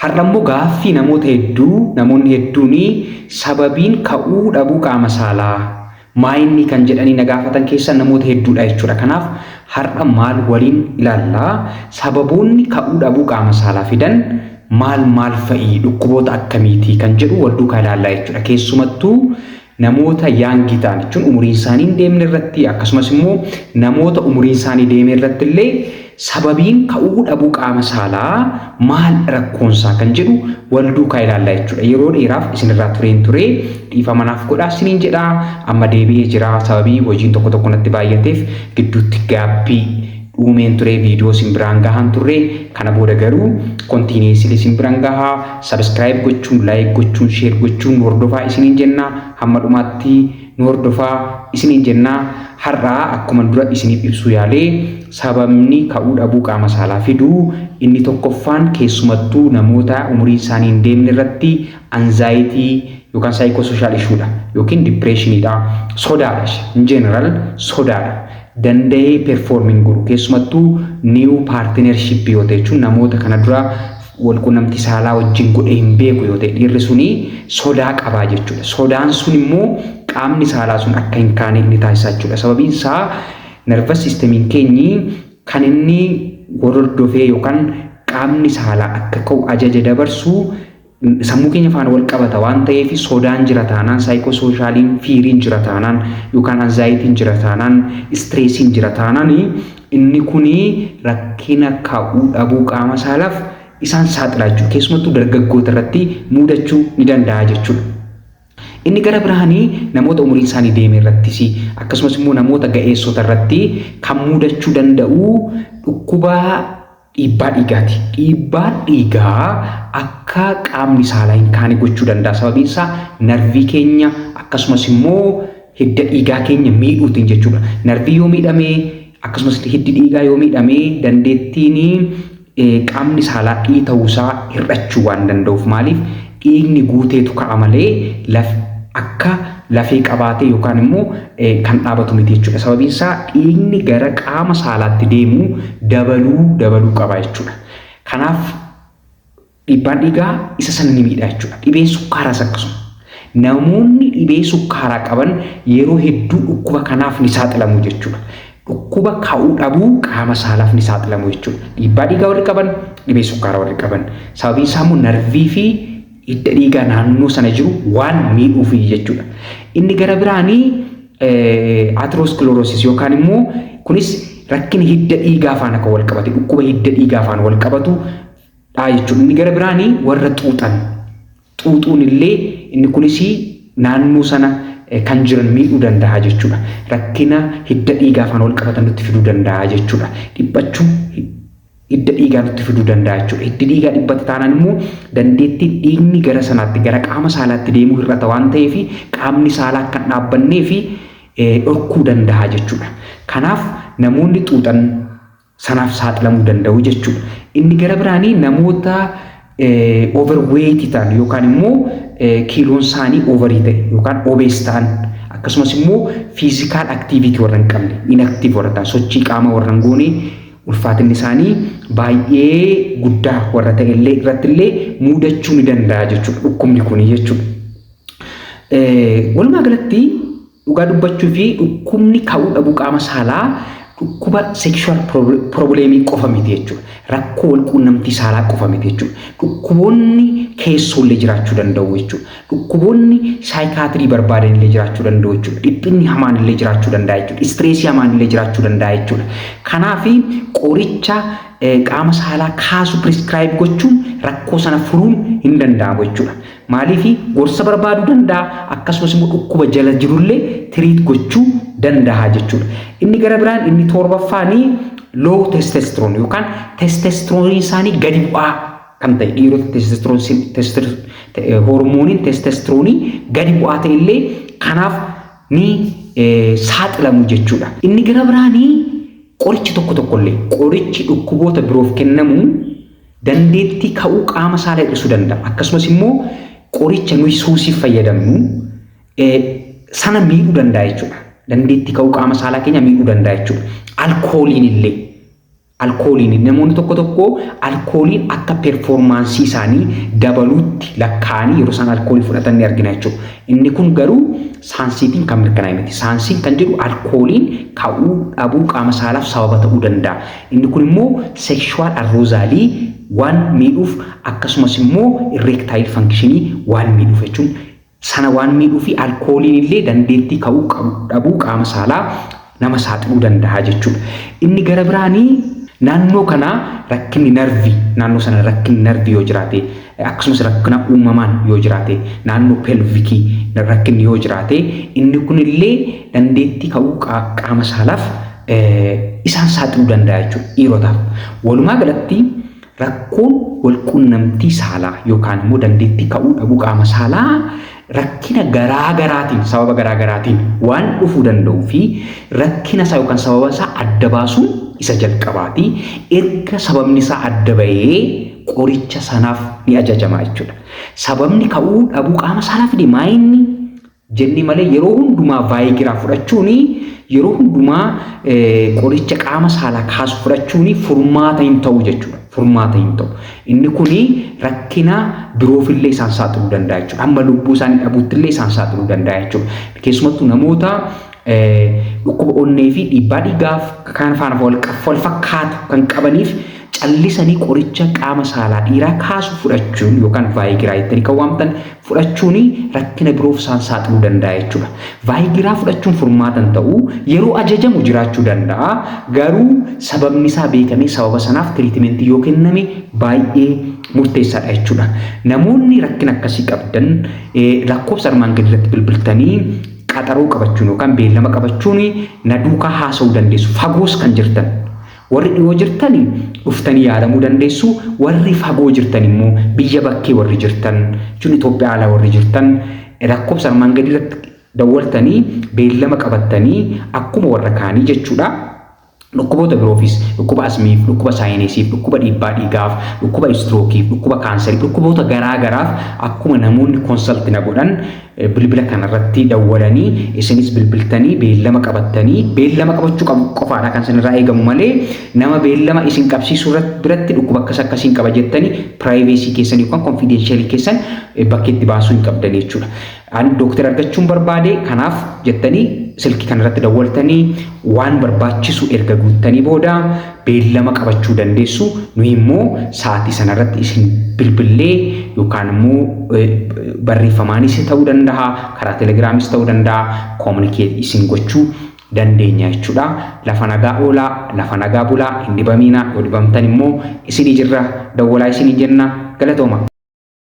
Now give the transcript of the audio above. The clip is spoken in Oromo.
Har'ammoo gaaffii namoonni hedduun sababiin ka'uu dhabuu qaama saalaa maayinni kan jedhanii na gaafatan keessa namoota hedduudha jechuudha. Kanaaf har'a maal waliin ilaallaa? Sababoonni ka'uu dhabuu qaama saalaa fidan maal fa'i? Dhukkuboota akkamiitii kan jedhu wal duukaa ilaallaa jechuudha. Keessumattuu namoota yaangii ta'an jechuun umuriin isaanii hin deemne irratti akkasumas immoo namoota umuriin isaanii deeme irratti illee sababiin ka'uu dhabuu qaama saalaa maal rakkoonsaa kan jedhu wal duukaa ilaallaa jechuudha. Yeroo dheeraaf isinirraa ture dhiifama naaf godhaa isiniin jedhaa. Amma deebi'ee jira. Sababii hojiin tokko natti baay'ateef gidduutti gaaffii uumeen ture, viidiyoo isin biraan gahaan turre. Kana booda garuu kontiineesii isin biraan gahaa, sabskiraayib gochuun, laayik gochuun, sheer gochuun hordofaa isiniin jenna. Hamma dhumaatti nu hordofaa isiniin jenna. Har'aa akkuma dura isiniif ibsuu yaalee sababni ka'uu dhabuu qaama saalaa fiduu inni tokkoffaan keessumattuu namoota umuriin isaanii hin deemne irratti anzaayitii yookaan saayikososhaal ishuudha yookiin dipireeshiniidha. Sodaadha. In general sodaadha. Danda'ee performing godhu keessumattuu niiw paartinershiip yoo ta'e jechuun namoota kana dura walqunnamtii saalaa wajjin godhee hin beeku yoo ta'e dhiirri suni sodaa qabaa jechuudha. Sodaan sun immoo qaamni saalaa sun akka hin kaane ni taasisa jechuudha. Sababiin isaa nervous systemiin keenyi kan inni hordofee yookaan qaamni saalaa akka ka'u ajaja dabarsu sammuu keenya faana wal qabata waan ta'eef sodaan jira taanaan, saayikososhaaliin fiiriin jira taanaan yookaan anzaayitiin jira taanaan, istireesiin jira taanaan inni kuni rakkina ka'uu dhabuu qaama saalaaf isaan saaxilaa jechuudha. Keessumattuu dargaggoota irratti mudachuu ni danda'a jechuudha. Inni gara biraanii namoota umuriin isaanii deeme irrattis akkasumas immoo namoota ga'eessota irratti kan mudachuu danda'u dhukkuba dhiibbaa dhiigaati. Dhiibbaa dhiigaa akka qaamni saalaa hin kaane gochuu danda'a. Sababiin isaa narvii keenya akkasumas immoo hidda dhiigaa keenya miidhuutiin jechuudha. Narvii yoo miidhame akkasumas hiddi dhiigaa yoo miidhame dandeettiin qaamni saalaa dhiita'uusaa hir'achuu waan danda'uuf maaliif dhiigni guuteetu ka'a malee akka lafee qabaatee yookaan immoo kan dhaabatu miti jechuudha. Sababiin isaa dhiigni gara qaama saalaatti deemu dabaluu qaba jechuudha. Kanaaf dhiibbaan dhiigaa isa sana ni miidha jechuudha. Dhibeen sukkaaraas akkasuma. Namoonni dhibee sukkaaraa qaban yeroo hedduu dhukkuba kanaaf ni saaxilamu jechuudha. Dhukkuba ka'uu dhabuu qaama saalaaf ni saaxilamu jechuudha. Dhiibbaa dhiigaa warri qaban, dhibee sukkaaraa warri qaban. Sababiin isaa immoo narvii fi hidda dhiigaa naannoo sana jiru waan miidhuufi jechuudha. Inni gara biraanii aterosklerosis yookaan immoo kunis rakkina hidda dhiigaa faana kan wal qabate dhukkuba hidda dhiigaa faana wal qabatu jechuudha. Inni gara biraanii warra xuuxuun illee inni kunis naannoo sana kan jiran miidhuu danda'a jechuudha. Rakkina hidda dhiigaa faana wal qabatan nutti fiduu danda'a jechuudha. Dhiphachuu hidda dhiigaa nutti fiduu danda'a jechuudha. Hiddi dhiigaa dhibbata taanaan immoo dandeettii dhiigni gara sanaatti gara qaama saalaatti deemuu hir'ata waan ta'eef qaamni saalaa akka hin dhaabbannee fi dhorkuu danda'a jechuudha. Kanaaf namoonni xuuxan sanaaf saaxilamuu danda'u jechuudha. Inni gara biraanii namoota overweight ta'an yookaan immoo kiiloon isaanii overii ta'e yookaan obese ta'an akkasumas immoo physical activity warra hin qabne inactive warra ta'an sochii qaama warra hin goone ulfaatinni isaanii baay'ee guddaa warra ta'e illee irratti illee mudachuu ni danda'a jechuudha dhukkubni kun jechuudha. Walumaa galatti dhugaa dubbachuu fi dhukkubni ka'uu dhabuu qaama saalaa dhukkuba sexual problemii qofa miti jechuudha. Rakkoo walquunnamtii saalaa qofa miti jechuudha. Dhukkuboonni keessollee jiraachuu danda'u jechuudha. Dhukkuboonni saayikaatirii barbaadan illee jiraachuu danda'u jechuudha. Dhiphinni hamaan illee jiraachuu danda'a jechuudha. Istireesii hamaan illee jiraachuu danda'a jechuudha. Kanaaf qoricha qaama saalaa kaasu prescribe gochuun rakkoo sana furuun hin danda'amu jechuudha. Maaliif gorsa barbaaduu danda'a akkasumas immoo dhukkuba jala jirullee tiriit gochuu danda'a jechuudha. Inni gara biraan inni torbaffaanii low testosterone yookaan testosterone isaanii gadi bu'aa kan ta'e dhiirota hormooniin testosterone gadi bu'aa ta'e illee kanaaf ni saaxilamu jechuudha. Inni gara biraanii qorichi tokkollee qorichi dhukkuboota biroof kennamu dandeettii ka'uu qaama saalaa hir'isuu danda'a. Akkasumas immoo qoricha nuyi suusiif fayyadamnu sana miidhuu danda'a jechuudha. Dandeettii ka'uu qaama saalaa keenya miidhuu danda'a jechuudha. Alkooliin illee alkooliin namoonni tokko alkooliin akka performaansii isaanii dabaluutti lakkaa'anii yeroo isaan alkoolii fudhatan ni argina jechuudha. Inni kun garuu saayinsiitiin kan mirkanaa'e miti. Saayinsiin kan jedhu alkooliin ka'uu dhabuu qaama saalaaf sababa ta'uu danda'a. Inni kun immoo sekshuwaal arroozaalii waan miidhuuf akkasumas immoo erectile functionii waan miidhuuf jechuun sana waan miidhuuf alkooliin illee dandeettii ka'uu dhabuu qaama saalaa nama saaxiluu danda'a jechuudha. Inni gara biraanii naannoo kana rakkinni narvii naannoo sana rakkinni narvii yoo jiraate akkasumas rakkina uumamaan yoo jiraate naannoo pelvikii rakkinni yoo jiraate inni kunillee dandeettii ka'uu qaama saalaaf isaan saaxiluu danda'a jechuudha dhiirotaaf. Walumaa galatti rakkoon walqunnamtii saalaa yookaan immoo dandeettii ka'uu dhabuu qaama saalaa rakkina garaagaraatiin sababa garaagaraatiin waan dhufuu danda'uu fi rakkina isaa yookaan sababa isaa adda baasuun isa jalqabaati. Erga sababni isaa adda bahee qoricha sanaaf ni ajajama jechuudha. Sababni ka'uu dhabuu qaama saalaa fide maayinni jenni malee yeroo hundumaa vaayigiraa fudhachuun yeroo hundumaa qoricha qaama saalaa kaasu fudhachuun furmaata hin ta'u jechuudha. Furmaata hin ta'u. Inni kuni rakkina biroofillee isaan saaxiluu danda'a jechuudha. Amma lubbuu isaanii dhabuuttillee isaan saaxiluu danda'a jechuudha. Keessumattuu namoota dhukkuba onnee fi dhiibbaa dhiigaaf kan faana wal fakkaatu kan qabaniif callisanii qoricha qaama saalaa dhiiraa kaasu fudhachuun yookaan vaayigiraa jettanii kan waamtan fudhachuun rakkina biroof isaan saaxiluu danda'a jechuudha. Vaayigiraa fudhachuun furmaatan ta'uu yeroo ajajamu jiraachuu danda'a. Garuu sababni isaa beekamee sababa sanaaf tiriitimentii yoo kenname baay'ee murteessaadha jechuudha. Namoonni rakkina akkasii qabdan lakkoofsa armaan gadi irratti bilbiltanii qaxaroo qabachuun yookaan beellama qabachuun na duukaa haasa'uu dandeessu. Fagoos kan jirtan warri dhiyoo jirtan dhuftanii yaadamuu dandeessu. Warri fagoo jirtan immoo biyya bakkee warri jirtan jechuun Itoophiyaa ala warri jirtan lakkoofsa armaan gadi irratti dawwaltanii beellama qabattanii akkuma warra kaanii jechuudha. Dhukkuboota biroofis dhukkuba asmiif, dhukkuba saayinesiif, dhukkuba dhiibbaa dhiigaaf, dhukkuba istrookiif, dhukkuba kaansarii, dhukkuboota garaagaraaf akkuma namoonni konsaltina godhan bilbila kanarratti dawwalanii isinis bilbiltanii beellama qabattanii beellama qabachuu qofaadha kan isinirraa eegamu malee nama beellama isin qabsiisuu biratti dhukkuba akkasiin qaba jettanii piraayiveesii keessan yookaan konfiidenshiyaali keessan bakkeetti baasuu hin qabdan jechuudha. Ani doktara argachuun barbaade kanaaf jettanii silkii kanarratti dawwaltanii waan barbaachisu erga guuttanii booda beellama qabachuu dandeessu. Nuyi immoo sa'aatii sanarratti isin bilbillee yookaan immoo barreeffamaanis ta'uu danda'a, karaa telegiraamis ta'uu danda'a, koominikeet isin gochuu dandeenya jechuudha. Lafa nagaa oolaa, lafa nagaa bulaa, hin dhibamiina. Yoo dhibamtan immoo isinii jirra dawwalaa isinii jenna. Galatooma.